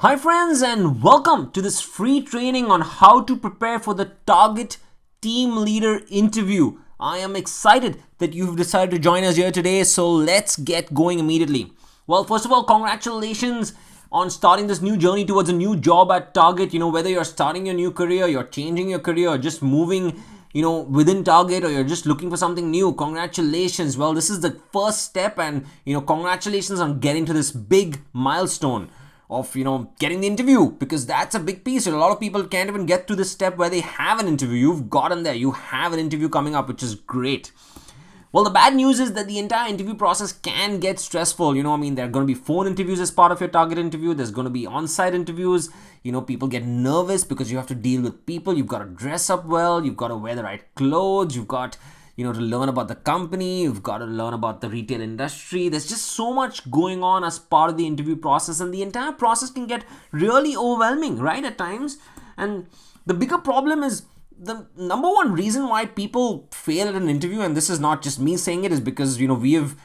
Hi friends, and welcome to this free training on how to prepare for the Target Team Leader interview. I am excited that you've decided to join us here today, so let's get going immediately. Well, first of all, congratulations on starting this new journey towards a new job at Target. Whether you're starting your new career, you're changing your career, or just moving within Target, or you're just looking for something new, congratulations. Well, this is the first step, and congratulations on getting to this big milestone of getting the interview, because that's a big piece. A lot of people can't even get to this step where they have an interview. You've gotten there. You have an interview coming up, which is great. Well, the bad news is that the entire interview process can get stressful. There are going to be phone interviews as part of your Target interview. There's going to be on-site interviews. People get nervous because you have to deal with people. You've got to dress up well. You've got to wear the right clothes. You've got to learn about the company. You've got to learn about the retail industry. There's just so much going on as part of the interview process, and the entire process can get really overwhelming, right, at times. And the bigger problem is the number one reason why people fail at an interview, and this is not just me saying it, is because, we have,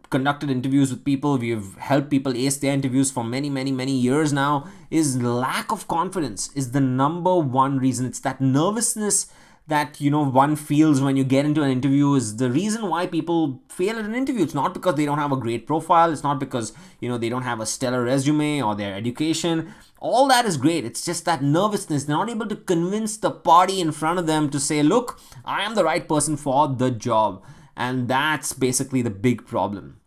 conducted interviews with people. We have helped people ace their interviews for many, many, many years now, is lack of confidence is the number one reason. It's that nervousness that one feels when you get into an interview is the reason why people fail at an interview. It's not because they don't have a great profile. It's not because they don't have a stellar resume or their education. All that is great. It's just that nervousness. They're not able to convince the party in front of them to say, look, I am the right person for the job. And that's basically the big problem.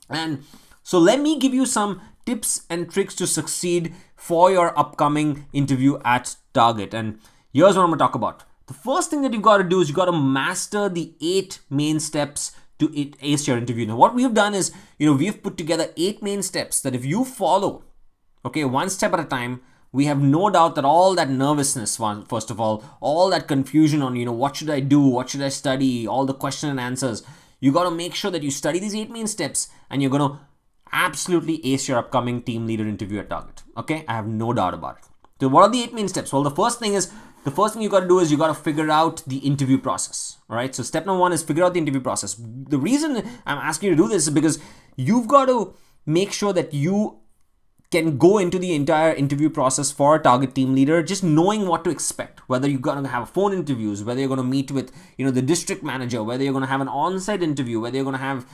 And so let me give you some tips and tricks to succeed for your upcoming interview at Target. And here's what I'm going to talk about. The first thing that you've got to do is you've got to master the 8 main steps to ace your interview. Now, what we've done is, we've put together 8 main steps that if you follow, one step at a time, we have no doubt that all that nervousness, first of all that confusion on, what should I do, what should I study, all the question and answers, you got to make sure that you study these 8 main steps, and you're going to absolutely ace your upcoming team leader interview at Target. Okay, I have no doubt about it. So what are the 8 main steps? Well, the first thing you got to do is you got to figure out the interview process. All right. So step number 1 is figure out the interview process. The reason I'm asking you to do this is because you've got to make sure that you can go into the entire interview process for a Target team leader, just knowing what to expect. Whether you're going to have phone interviews, whether you're going to meet with, the district manager, whether you're going to have an on-site interview, whether you're going to have,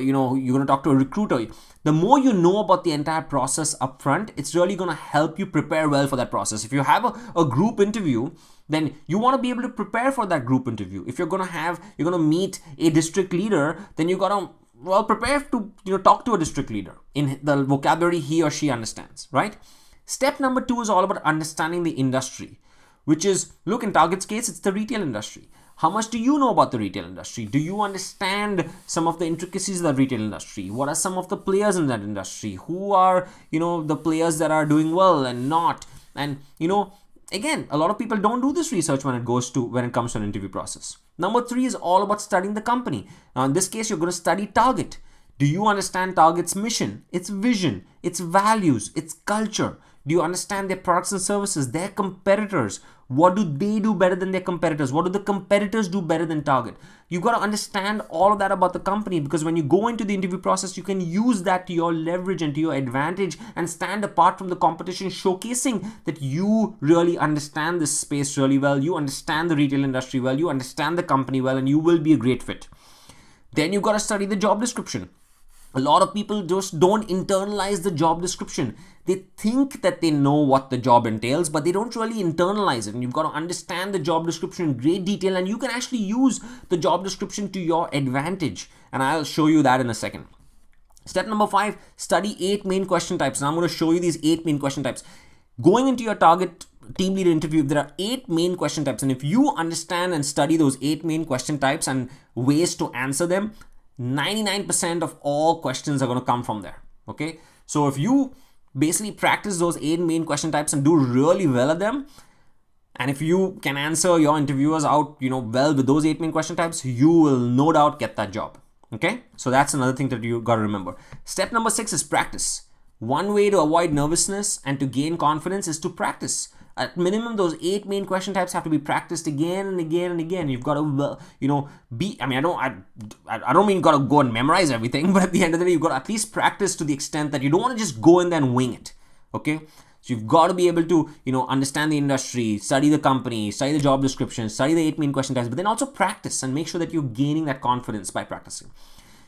you're going to talk to a recruiter. The more you know about the entire process up front, it's really going to help you prepare well for that process. If you have a group interview, then you want to be able to prepare for that group interview. If you're going to meet a district leader, then you got to prepare to talk to a district leader in the vocabulary he or she understands, right? Step number 2 is all about understanding the industry, which is, look, in Target's case, it's the retail industry. How much do you know about the retail industry? Do you understand some of the intricacies of the retail industry? What are some of the players in that industry? Who are, the players that are doing well and not? And, again, a lot of people don't do this research when it comes to an interview process. Number 3 is all about studying the company. Now, in this case, you're going to study Target. Do you understand Target's mission, its vision, its values, its culture? Do you understand their products and services, their competitors? What do they do better than their competitors? What do the competitors do better than Target? You've got to understand all of that about the company, because when you go into the interview process, you can use that to your leverage and to your advantage and stand apart from the competition, showcasing that you really understand this space really well. You understand the retail industry well. You understand the company well, and you will be a great fit. Then you've got to study the job description. A lot of people just don't internalize the job description. They think that they know what the job entails, but they don't really internalize it. And you've got to understand the job description in great detail, and you can actually use the job description to your advantage. And I'll show you that in a second. Step number 5, study 8 main question types. Now I'm going to show you these 8 main question types. Going into your Target team leader interview, there are 8 main question types. And if you understand and study those 8 main question types and ways to answer them, 99% of all questions are going to come from there. Okay, so if you basically practice those 8 main question types and do really well at them, and if you can answer your interviewers out well with those 8 main question types, you will no doubt get that job. Okay, so that's another thing that you got to remember. Step number 6 is practice. One way to avoid nervousness and to gain confidence is to practice. At minimum, those 8 main question types have to be practiced again and again and again. You've got to, I don't mean you've got to go and memorize everything, but at the end of the day, you've got to at least practice to the extent that you don't want to just go in there and wing it. Okay, so you've got to be able to, understand the industry, study the company, study the job description, study the 8 main question types, but then also practice and make sure that you're gaining that confidence by practicing.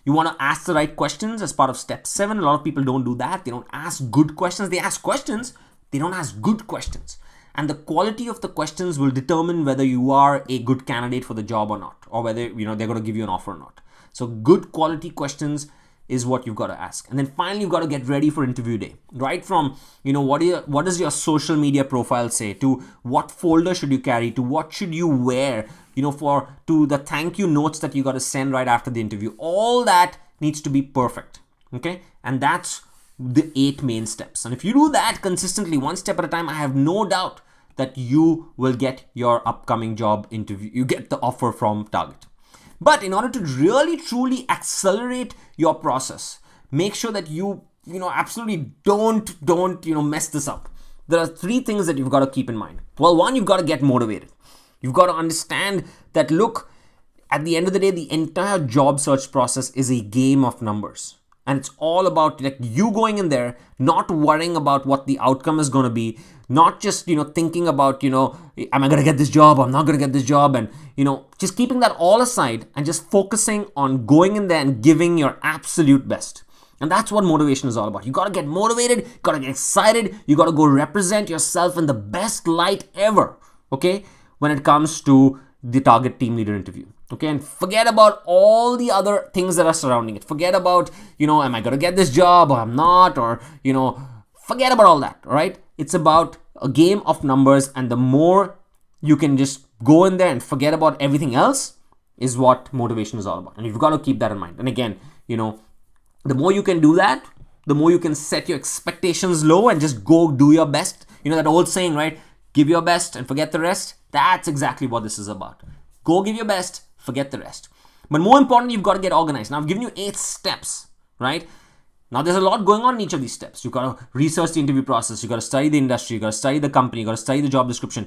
You want to ask the right questions as part of step 7. A lot of people don't do that. They don't ask good questions. They ask questions. They don't ask good questions. And the quality of the questions will determine whether you are a good candidate for the job or not, or whether, they're going to give you an offer or not. So good quality questions is what you've got to ask. And then finally, you've got to get ready for interview day. Right from, what does your social media profile say, to what folder should you carry, to what should you wear, to the thank you notes that you got to send right after the interview. All that needs to be perfect. Okay. And that's the 8 main steps. And if you do that consistently, one step at a time, I have no doubt that you will get your upcoming job interview. You get the offer from Target. But in order to really truly accelerate your process, make sure that you absolutely don't mess this up. There are 3 things that you've got to keep in mind. Well, one, you've got to get motivated. You've got to understand that, look, at the end of the day, the entire job search process is a game of numbers. And it's all about you going in there, not worrying about what the outcome is going to be, not just, thinking about, am I going to get this job? I'm not going to get this job. And, just keeping that all aside and just focusing on going in there and giving your absolute best. And that's what motivation is all about. You got to get motivated. You got to get excited. You got to go represent yourself in the best light ever. Okay. When it comes to the Target team leader interview. Okay, and forget about all the other things that are surrounding it. Forget about, am I going to get this job or I'm not, or, forget about all that, all right? It's about a game of numbers, and the more you can just go in there and forget about everything else is what motivation is all about. And you've got to keep that in mind. And again, the more you can do that, the more you can set your expectations low and just go do your best. That old saying, right? Give your best and forget the rest. That's exactly what this is about. Go give your best, forget the rest. But more importantly, you've got to get organized. Now, I've given you 8 steps, right? Now, there's a lot going on in each of these steps. You've got to research the interview process. You've got to study the industry. You've got to study the company. You've got to study the job description.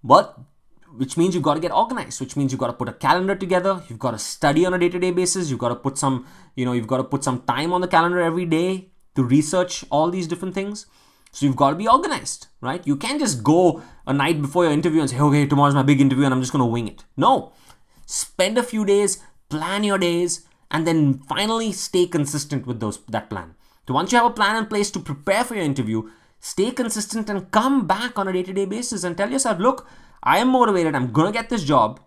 Which means you've got to get organized, which means you've got to put a calendar together. You've got to study on a day-to-day basis. You've got to put some, time on the calendar every day to research all these different things. So you've got to be organized, right? You can't just go a night before your interview and say, okay, tomorrow's my big interview and I'm just going to wing it. No. Spend a few days, plan your days, and then finally stay consistent with that plan. So once you have a plan in place to prepare for your interview, stay consistent and come back on a day-to-day basis and tell yourself, look, I am motivated. I'm going to get this job.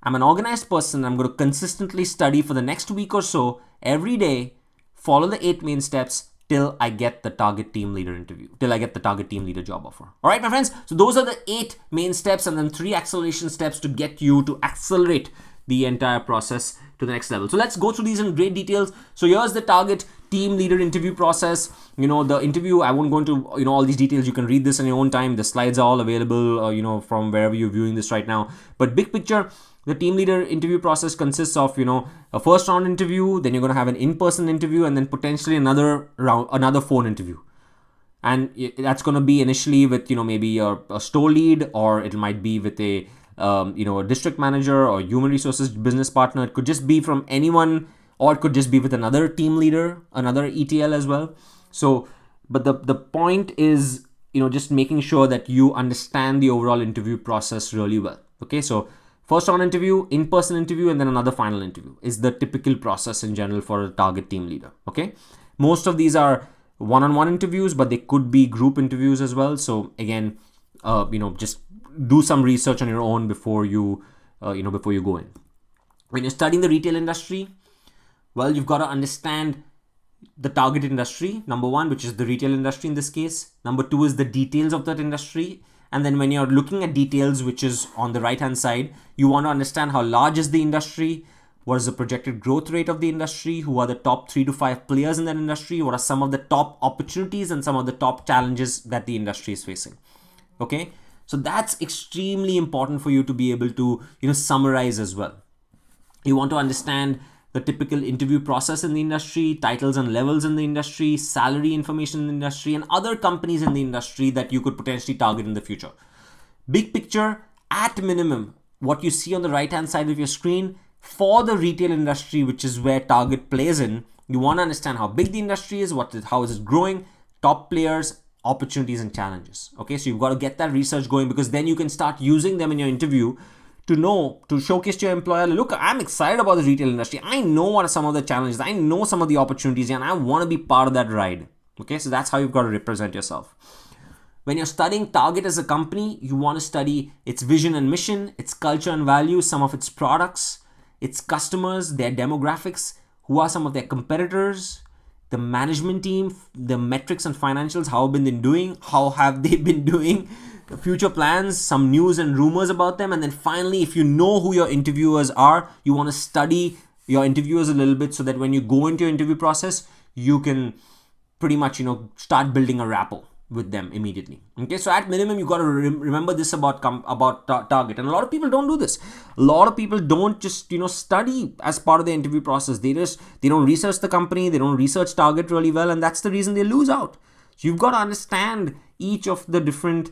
I'm an organized person. I'm going to consistently study for the next week or so every day, follow the 8 main steps, till I get the Target team leader interview, till I get the Target team leader job offer. All right, my friends. So those are the 8 main steps and then 3 acceleration steps to get you to accelerate the entire process to the next level. So let's go through these in great details. So here's the Target team leader interview process. The interview, I won't go into, all these details. You can read this on your own time. The slides are all available, from wherever you're viewing this right now. But big picture, the team leader interview process consists of, a first round interview, then you're going to have an in-person interview, and then potentially another phone interview. And that's going to be initially with, maybe a store lead, or it might be with a district manager or human resources business partner. It could just be from anyone, or it could just be with another team leader, another ETL as well. So, but the point is, just making sure that you understand the overall interview process really well. Okay, so first round interview, in-person interview, and then another final interview is the typical process in general for a Target team leader. Okay, most of these are one-on-one interviews, but they could be group interviews as well. So again, just do some research on your own before you go in. When you're studying the retail industry, well, you've got to understand the target industry, number 1, which is the retail industry in this case. Number 2 is the details of that industry. And then when you're looking at details, which is on the right-hand side, you want to understand how large is the industry, what is the projected growth rate of the industry, who are the top 3 to 5 players in that industry, what are some of the top opportunities and some of the top challenges that the industry is facing. Okay, so that's extremely important for you to be able to, summarize as well. You want to understand the typical interview process in the industry, titles and levels in the industry, salary information in the industry, and other companies in the industry that you could potentially target in the future. Big picture, at minimum, what you see on the right-hand side of your screen, for the retail industry, which is where Target plays in, you want to understand how big the industry is, how is it growing, top players, opportunities and challenges. Okay, so you've got to get that research going, because then you can start using them in your interview to showcase to your employer, look, I'm excited about the retail industry. I know what are some of the challenges. I know some of the opportunities, and I want to be part of that ride. Okay, so that's how you've got to represent yourself. When you're studying Target as a company, you want to study its vision and mission, its culture and values, some of its products, its customers, their demographics, who are some of their competitors, the management team, the metrics and financials, how have they been doing, the future plans, some news and rumors about them. And then finally, if you know who your interviewers are, you want to study your interviewers a little bit, so that when you go into your interview process, you can pretty much, start building a rapport with them immediately. Okay, so at minimum, you got to remember this about Target. And a lot of people don't do this. A lot of people don't just study as part of the interview process. They don't research the company, they don't research Target really well, and that's the reason they lose out. So you've got to understand each of the different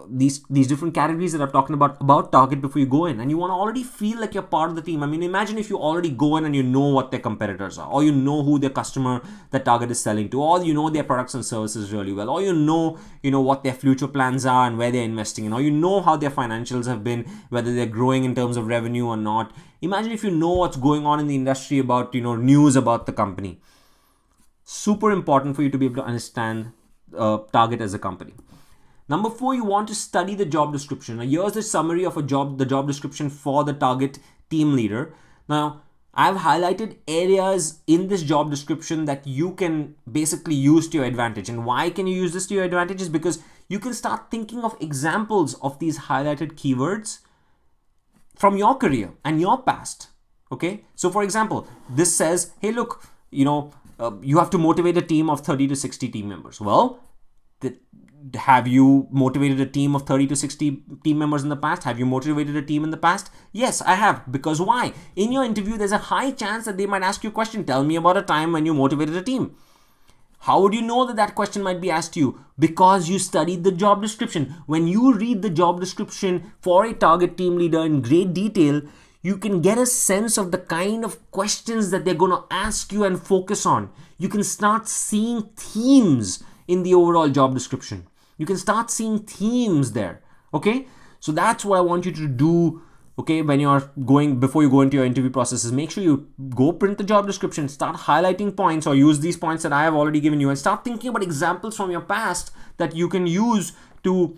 these different categories that I'm talking about Target before you go in, and you want to already feel like you're part of the team. I mean, imagine if you already go in and you know what their competitors are, or you know who their customer that Target is selling to, or you know their products and services really well, or you know what their future plans are and where they're investing in, or you know how their financials have been, whether they're growing in terms of revenue or not. Imagine if you know what's going on in the industry about news about the company. Super important for you to be able to understand Target as a company. Number 4, you want to study the job description. Now, here's the summary of the job description for the Target team leader. Now, I've highlighted areas in this job description that you can basically use to your advantage. And why can you use this to your advantage? Is because you can start thinking of examples of these highlighted keywords from your career and your past. Okay, so for example, this says, hey, look, you have to motivate a team of 30 to 60 team members. Well, have you motivated a team of 30 to 60 team members in the past? Have you motivated a team in the past? Yes, I have. Because why? In your interview, there's a high chance that they might ask you a question. Tell me about a time when you motivated a team. How would you know that question might be asked to you? Because you studied the job description. When you read the job description for a Target team leader in great detail, you can get a sense of the kind of questions that they're going to ask you and focus on. You can start seeing themes in the overall job description. You can start seeing themes there. Okay, so that's what I want you to do. Okay, before you go into your interview processes, make sure you go print the job description, start highlighting points, or use these points that I have already given you, and start thinking about examples from your past that you can use to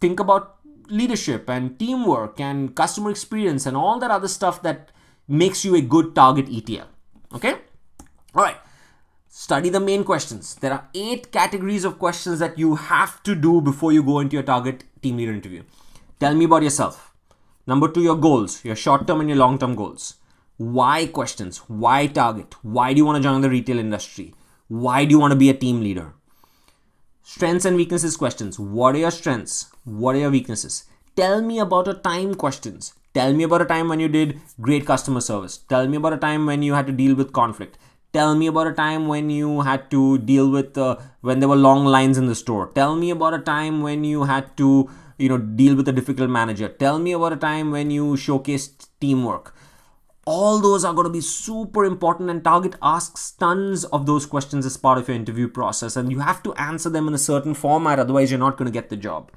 think about leadership and teamwork and customer experience and all that other stuff that makes you a good Target ETL. Okay, all right. Study the main questions. There are 8 categories of questions that you have to do before you go into your Target team leader interview. Tell me about yourself. Number 2, your goals, your short-term and your long-term goals. Why questions? Why Target? Why do you want to join the retail industry? Why do you want to be a team leader? Strengths and weaknesses questions. What are your strengths? What are your weaknesses? Tell me about a time questions. Tell me about a time when you did great customer service. Tell me about a time when you had to deal with conflict. Tell me about a time when you had to deal with when there were long lines in the store. Tell me about a time when you had to deal with a difficult manager. Tell me about a time when you showcased teamwork. All those are going to be super important, and Target asks tons of those questions as part of your interview process, and you have to answer them in a certain format, otherwise you're not going to get the job.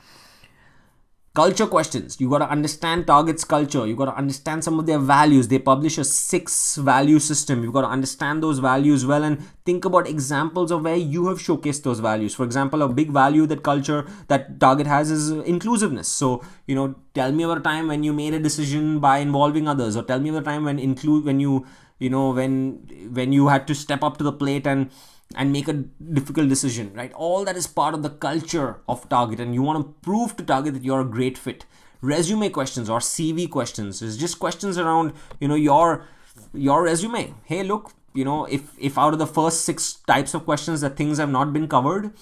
Culture questions. You got to understand Target's culture. You got to understand some of their values. They publish a 6 value system. You got to understand those values well and think about examples of where you have showcased those values. For example, a big value that Target has is inclusiveness. So, tell me about a time when you made a decision by involving others, or tell me about a time when you had to step up to the plate and make a difficult decision, right? All that is part of the culture of Target, and you want to prove to Target that you're a great fit. Resume questions or CV questions is just questions around, your resume. Hey, look, if out of the first 6 types of questions that things have not been covered,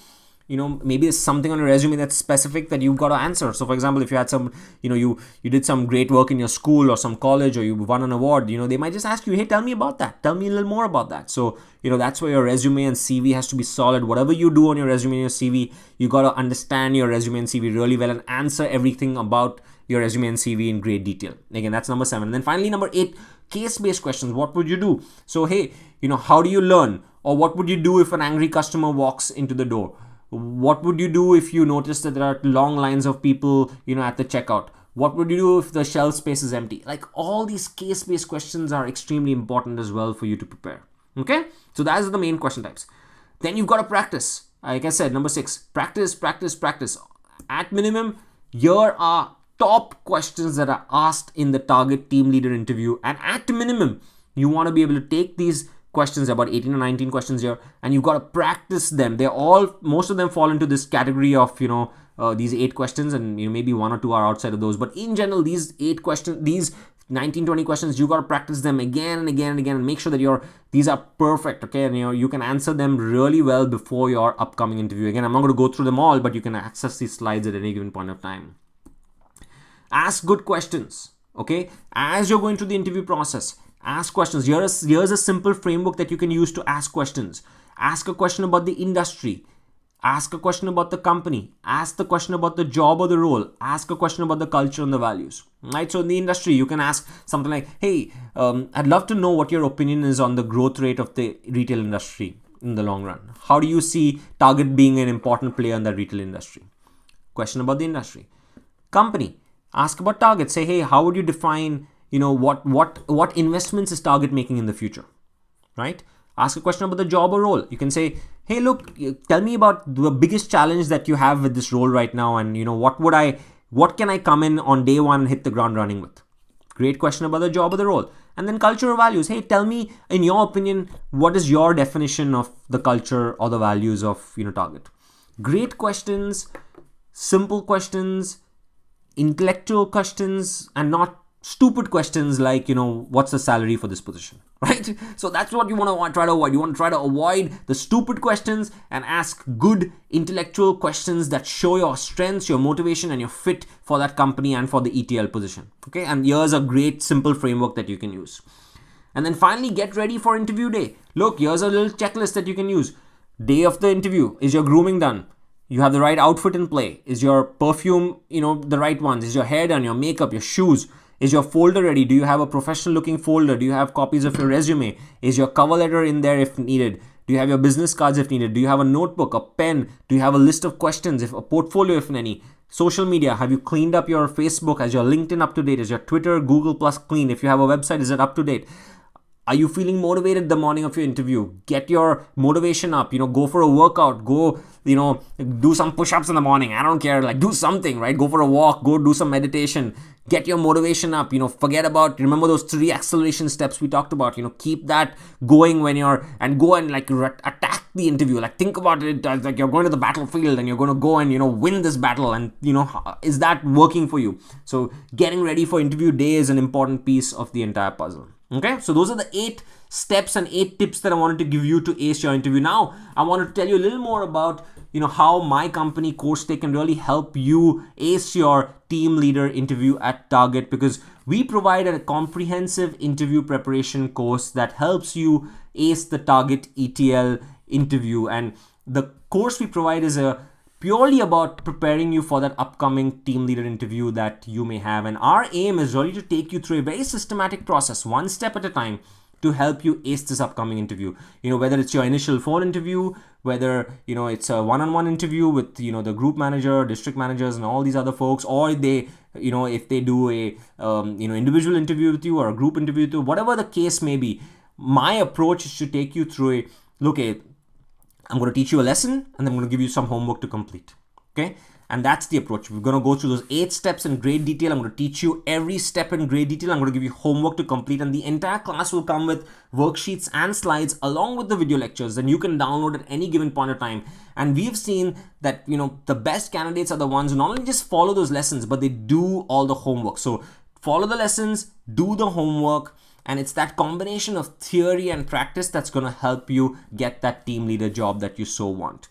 maybe there's something on your resume that's specific that you've got to answer. So for example, if you had some, you did some great work in your school or some college, or you won an award, they might just ask you, hey, tell me about that. Tell me a little more about that. So, that's where your resume and CV has to be solid. Whatever you do on your resume and your CV, you got to understand your resume and CV really well and answer everything about your resume and CV in great detail. Again, that's number 7. And then finally, number 8, Case-based questions. What would you do? So, hey, how do you learn? Or what would you do if an angry customer walks into the door? What would you do if you notice that there are long lines of people, at the checkout? What would you do if the shelf space is empty? Like, all these case-based questions are extremely important as well for you to prepare. Okay? So that's the main question types. Then you've got to practice. Like I said, number 6, practice, practice, practice. At minimum, here are top questions that are asked in the target team leader interview. And at minimum, you want to be able to take these questions, about 18 or 19 questions here, and you've got to practice them. Most of them fall into this category of, these 8 questions, and maybe 1 or 2 are outside of those. But in general, these 8 questions, these 19, 20 questions, you got to practice them again and again and again, and make sure that these are perfect, okay? And you can answer them really well before your upcoming interview. Again, I'm not going to go through them all, but you can access these slides at any given point of time. Ask good questions, okay? As you're going through the interview process, ask questions. Here's a simple framework that you can use to ask questions. Ask a question about the industry. Ask a question about the company. Ask the question about the job or the role. Ask a question about the culture and the values. Right? So in the industry, you can ask something like, hey, I'd love to know what your opinion is on the growth rate of the retail industry in the long run. How do you see Target being an important player in the retail industry? Question about the industry. Company. Ask about Target. Say, hey, how would you define, what investments is Target making in the future? Right? Ask a question about the job or role. You can say, hey, look, tell me about the biggest challenge that you have with this role right now, and what can I come in on day one and hit the ground running with? Great question about the job or the role. And then culture or values. Hey, tell me, in your opinion, what is your definition of the culture or the values of Target? Great questions, simple questions, intellectual questions, and not stupid questions like, what's the salary for this position, right? So that's what you want to try to avoid. You want to try to avoid the stupid questions and ask good intellectual questions that show your strengths, your motivation, and your fit for that company and for the ETL position, okay? And here's a great simple framework that you can use. And then finally, get ready for interview day. Look, here's a little checklist that you can use. Day of the interview, is your grooming done? You have the right outfit in play? Is your perfume, the right ones? Is your hair done, your makeup, your shoes? Is your folder ready? Do you have a professional looking folder? Do you have copies of your resume? Is your cover letter in there if needed? Do you have your business cards if needed? Do you have a notebook, a pen? Do you have a list of questions, a portfolio if any? Social media, have you cleaned up your Facebook? Is your LinkedIn up to date? Is your Twitter, Google Plus clean? If you have a website, is it up to date? Are you feeling motivated the morning of your interview? Get your motivation up, go for a workout, go, do some push-ups in the morning. I don't care, do something, right? Go for a walk, go do some meditation, get your motivation up, remember those 3 acceleration steps we talked about, keep that going when go and attack the interview. Think about it as you're going to the battlefield and you're going to go and, win this battle, and, is that working for you? So getting ready for interview day is an important piece of the entire puzzle. Okay, so those are the 8 steps and 8 tips that I wanted to give you to ace your interview. Now, I wanted to tell you a little more about, how my company CourseTake can really help you ace your team leader interview at Target, because we provide a comprehensive interview preparation course that helps you ace the Target ETL interview. And the course we provide is purely about preparing you for that upcoming team leader interview that you may have. And our aim is really to take you through a very systematic process, one step at a time, to help you ace this upcoming interview. Whether it's your initial phone interview, whether, it's a one-on-one interview with, the group manager, district managers, and all these other folks, or they, if they do a, individual interview with you or a group interview with you, whatever the case may be, my approach is to take you through I'm going to teach you a lesson, and then I'm going to give you some homework to complete. Okay? And that's the approach. We're going to go through those 8 steps in great detail. I'm going to teach you every step in great detail. I'm going to give you homework to complete, and the entire class will come with worksheets and slides along with the video lectures, and you can download at any given point of time. And we've seen that, the best candidates are the ones who not only just follow those lessons, but they do all the homework. So follow the lessons, do the homework, and it's that combination of theory and practice that's going to help you get that team leader job that you so want.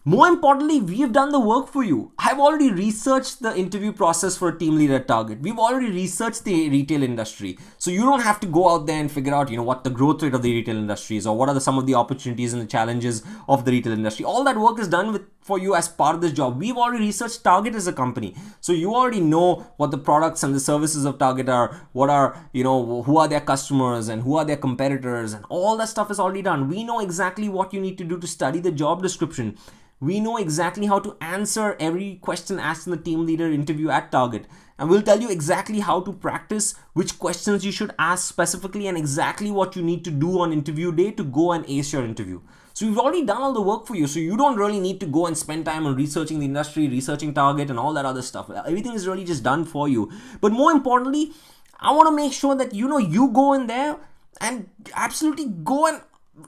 More importantly, we've done the work for you. I've already researched the interview process for a team leader at Target. We've already researched the retail industry. So you don't have to go out there and figure out, what the growth rate of the retail industry is, or what are some of the opportunities and the challenges of the retail industry. All that work is done for you as part of this job. We've already researched Target as a company. So you already know what the products and the services of Target are, what are, who are their customers and who are their competitors, and all that stuff is already done. We know exactly what you need to do to study the job description. We know exactly how to answer every question asked in the team leader interview at Target. And we'll tell you exactly how to practice, which questions you should ask specifically, and exactly what you need to do on interview day to go and ace your interview. So we've already done all the work for you. So you don't really need to go and spend time on researching the industry, researching Target and all that other stuff. Everything is really just done for you. But more importantly, I want to make sure that you go in there and absolutely go and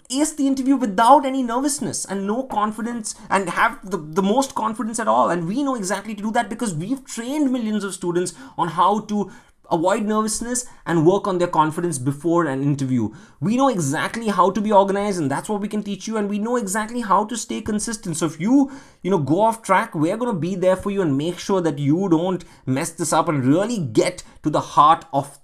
ace the interview without any nervousness and no confidence, and have the most confidence at all. And we know exactly to do that because we've trained millions of students on how to avoid nervousness and work on their confidence before an interview. We know exactly how to be organized, and that's what we can teach you. And we know exactly how to stay consistent. So if you go off track, we're going to be there for you and make sure that you don't mess this up and really get to the heart of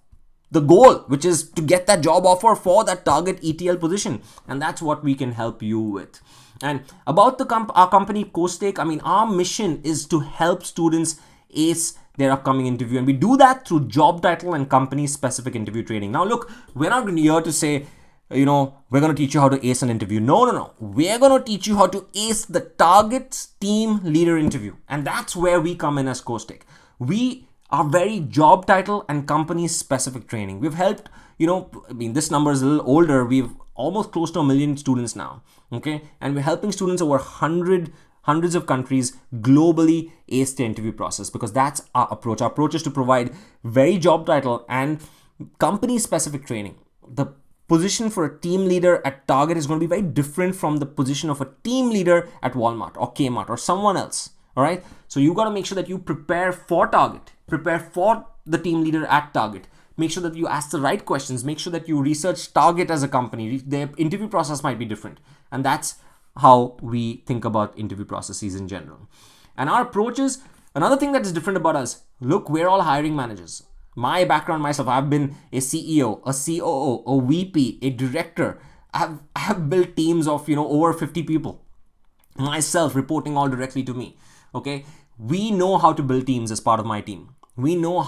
the goal, which is to get that job offer for that Target ETL position. And that's what we can help you with. And about our company CoStake, our mission is to help students ace their upcoming interview, and we do that through job title and company specific interview training. Now look, we're not here to say, we're going to teach you how to ace an interview. No. We're going to teach you how to ace the Target team leader interview. And that's where we come in as CoStake. We are very job title and company specific training. We've helped, this number is a little older. We've almost close to 1 million students now. Okay. And we're helping students over hundreds of countries globally ace the interview process, because that's our approach. Our approach is to provide very job title and company specific training. The position for a team leader at Target is going to be very different from the position of a team leader at Walmart or Kmart or someone else. All right. So you got to make sure that you prepare for Target, prepare for the team leader at Target. Make sure that you ask the right questions. Make sure that you research Target as a company. Their interview process might be different. And that's how we think about interview processes in general. And our approach is another thing that is different about us. Look, we're all hiring managers. My background, myself, I've been a CEO, a COO, a VP, a director. I have built teams of, over 50 people. Myself reporting all directly to me. Okay. We know how to build teams as part of my team. We know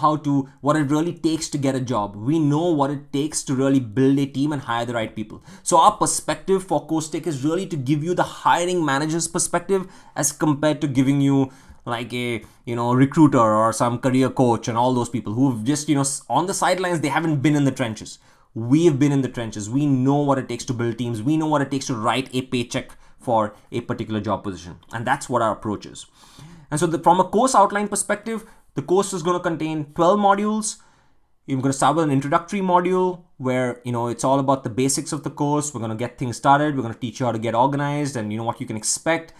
what it really takes to get a job. We know what it takes to really build a team and hire the right people. So our perspective for CoStake is really to give you the hiring manager's perspective as compared to giving you like a, recruiter or some career coach and all those people who've just, on the sidelines, they haven't been in the trenches. We've been in the trenches. We know what it takes to build teams. We know what it takes to write a paycheck for a particular job position. And that's what our approach is. And so from a course outline perspective, the course is going to contain 12 modules. You're going to start with an introductory module where, it's all about the basics of the course. We're going to get things started. We're going to teach you how to get organized and, what you can expect.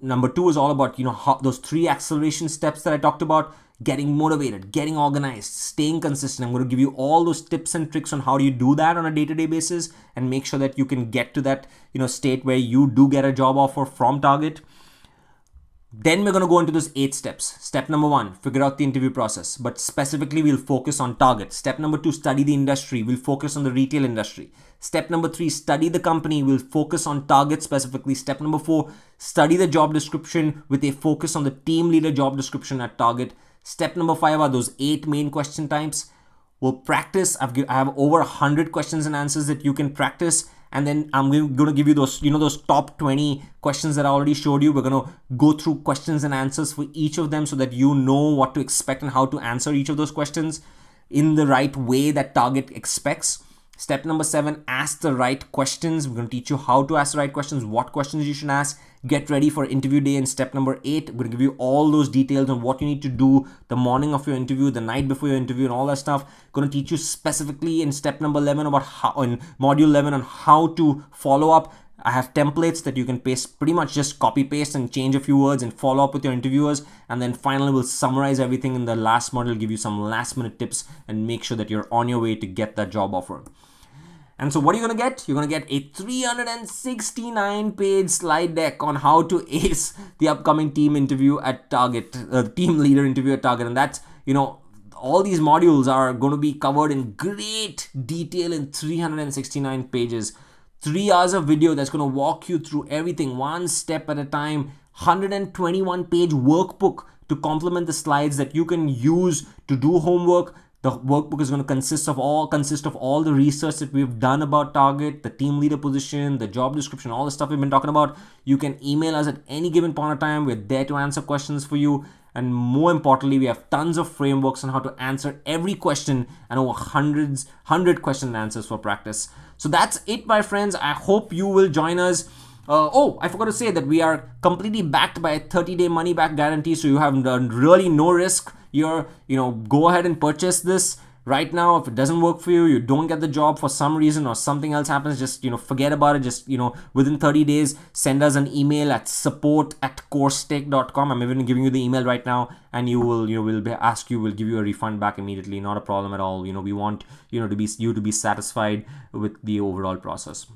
Number 2 is all about, how those 3 acceleration steps that I talked about: getting motivated, getting organized, staying consistent. I'm going to give you all those tips and tricks on how do you do that on a day-to-day basis and make sure that you can get to that, state where you do get a job offer from Target. Then we're going to go into those 8 steps. Step number 1, figure out the interview process, but specifically we'll focus on Target. Step number 2, study the industry. We'll focus on the retail industry. Step number 3, study the company. We'll focus on Target specifically. Step number 4, study the job description with a focus on the team leader job description at Target. Step number 5 are those 8 main question types. We'll practice. I have over 100 questions and answers that you can practice. And then I'm going to give you those, those top 20 questions that I already showed you. We're going to go through questions and answers for each of them so that you know what to expect and how to answer each of those questions in the right way that Target expects. Step number 7, ask the right questions. We're going to teach you how to ask the right questions, what questions you should ask. Get ready for interview day. And step number 8, we're going to give you all those details on what you need to do the morning of your interview, the night before your interview, and all that stuff. Going to teach you specifically in step number 11 about how, in module 11, on how to follow up. I have templates that you can paste, pretty much just copy paste and change a few words and follow up with your interviewers. And then finally, we'll summarize everything in the last module, give you some last minute tips and make sure that you're on your way to get that job offer. And so what are you going to get? You're going to get a 369-page slide deck on how to ace the upcoming team interview at Target, team leader interview at Target. And that's, all these modules are going to be covered in great detail in 369 pages. 3 hours of video that's going to walk you through everything one step at a time, 121-page workbook to complement the slides that you can use to do homework. The workbook is going to consist of all the research that we've done about Target, the team leader position, the job description, all the stuff we've been talking about. You can email us at any given point of time. We're there to answer questions for you. And more importantly, we have tons of frameworks on how to answer every question and over 100 question and answers for practice. So that's it, my friends. I hope you will join us. I forgot to say that we are completely backed by a 30-day money-back guarantee, so you have really no risk. Go ahead and purchase this right now. If it doesn't work for you, you don't get the job for some reason or something else happens, just forget about it. Just within 30 days, send us an email at support@coursestake.com. I'm even giving you the email right now, and we'll give you a refund back immediately. Not a problem at all. We want to be satisfied with the overall process.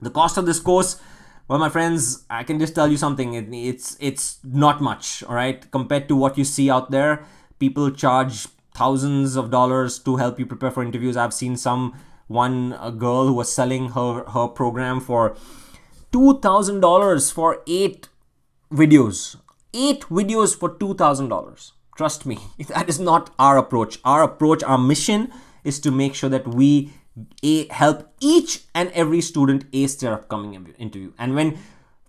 The cost of this course, well, my friends, I can just tell you something. It's not much, all right? Compared to what you see out there, people charge thousands of dollars to help you prepare for interviews. I've seen a girl who was selling her program for $2,000 for 8 videos. 8 videos for $2,000. Trust me, that is not our approach. Our mission is to make sure that we help each and every student ace their upcoming interview. And when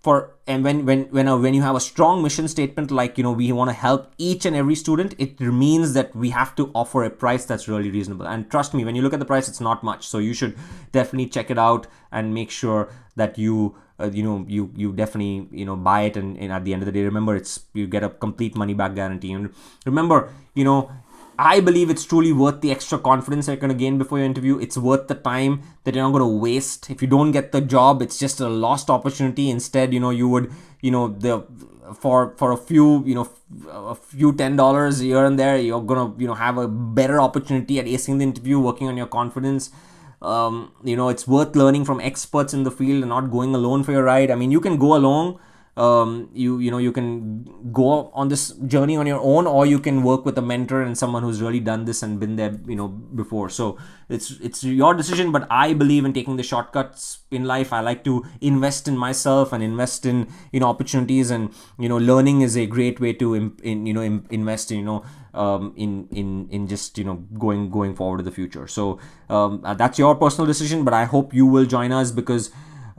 you have a strong mission statement like we want to help each and every student, it means that we have to offer a price that's really reasonable. And trust me, when you look at the price, it's not much. So you should definitely check it out and make sure that you definitely buy it. And at the end of the day, remember, you get a complete money back guarantee. And remember, I believe it's truly worth the extra confidence that you're going to gain before your interview. It's worth the time that you're not going to waste. If you don't get the job, it's just a lost opportunity. Instead, you would, for a few $10 here and there, you're going to, have a better opportunity at acing the interview, working on your confidence. It's worth learning from experts in the field and not going alone for your ride. I mean, you can go alone. You can go on this journey on your own, or you can work with a mentor and someone who's really done this and been there, before. So it's your decision, but I believe in taking the shortcuts in life. I like to invest in myself and invest in, opportunities, and, learning is a great way to, invest in, in just, going forward in the future. So, that's your personal decision, but I hope you will join us because,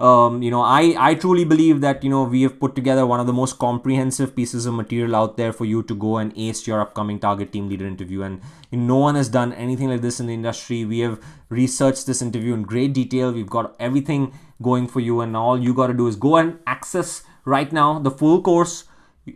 I truly believe that, we have put together one of the most comprehensive pieces of material out there for you to go and ace your upcoming Target team leader interview. And no one has done anything like this in the industry. We have researched this interview in great detail. We've got everything going for you, and all you got to do is go and access right now the full course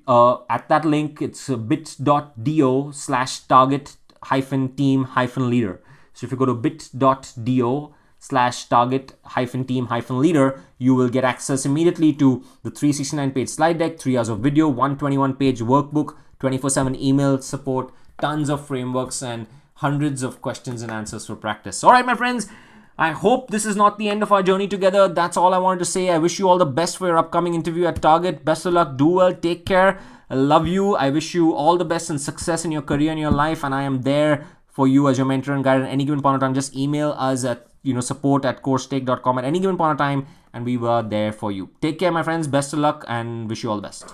at that link. It's bit.do/target-team-leader. So if you go to bit.do/target-team-leader, you will get access immediately to the 369-page slide deck, 3 hours of video, 121-page workbook, 24/7 email support, tons of frameworks, and hundreds of questions and answers for practice. All right, my friends, I hope this is not the end of our journey together. That's all I wanted to say. I wish you all the best for your upcoming interview at Target. Best of luck. Do well. Take care. I love you. I wish you all the best and success in your career and your life, and I am there for you as your mentor and guide at any given point of time. Just email us at support@coursestake.com at any given point of time, and we were there for you. Take care, my friends. Best of luck, and wish you all the best.